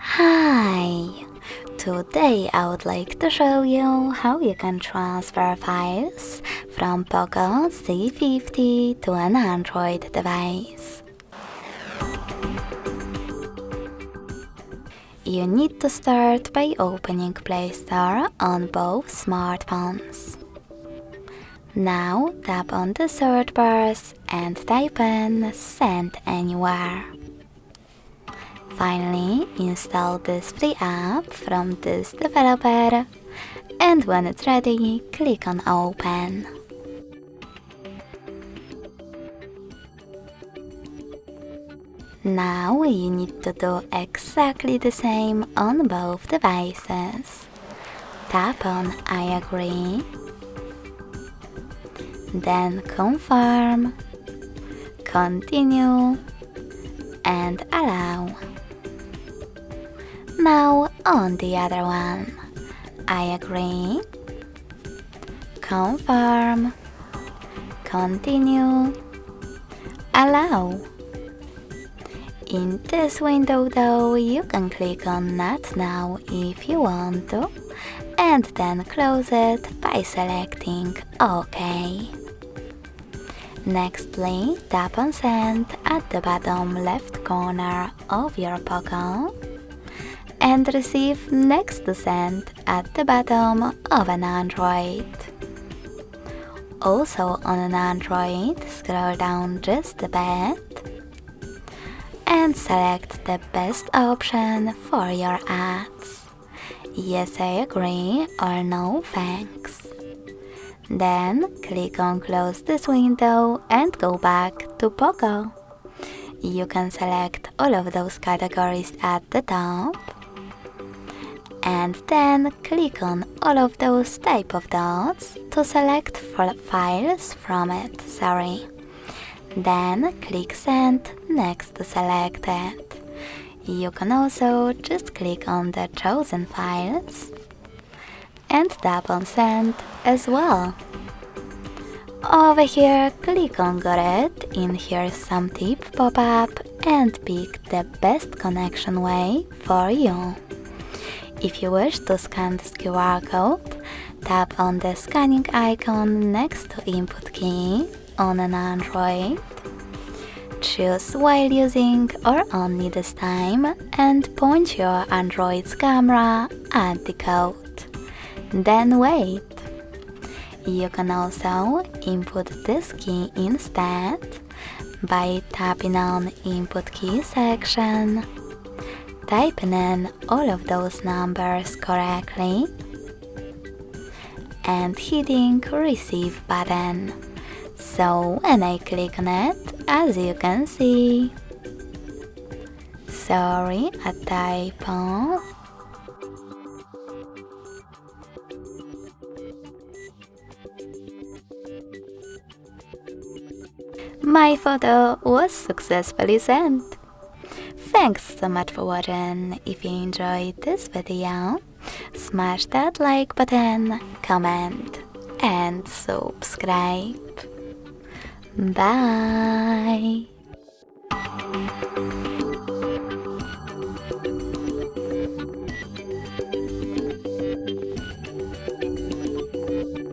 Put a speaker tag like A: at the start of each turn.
A: Hi! Today I would like to show you how you can transfer files from POCO C50 to an Android device. You need to start by opening Play Store on both smartphones. Now tap on the search bars and type in Send Anywhere. Finally, install this free app from this developer, and when it's ready, click on Open. Now you need to do exactly the same on both devices. Tap on I agree, then confirm, continue, and allow. Now on the other one, I agree, confirm, continue, allow. In this window though, you can click on Not Now if you want to, and then close it by selecting OK. Nextly, tap on Send at the bottom left corner of your POCO and receive next to Send at the bottom of an Android. Also on an Android, scroll down just a bit and select the best option for your ads. Yes, I agree, or no thanks. Then click on Close this window and go back to POCO. You can select all of those categories at the top and then click on all of those type of dots to select files from it, Then click Send next to Selected. You can also just click on the chosen files and tap on Send as well. Over here, click on Got it, in here's some tip pop-up and pick the best connection way for you. If you wish to scan this QR code, tap on the scanning icon next to input key on an Android. Choose while using or only this time and point your Android's camera at the code. Then wait. You can also input this key instead by tapping on Input Key section, typing in all of those numbers correctly, and hitting Receive button. So when I click on it, as you can see, sorry, a typo. My photo was successfully sent. Thanks so much for watching. If you enjoyed this video, smash that like button, comment, and subscribe. Bye!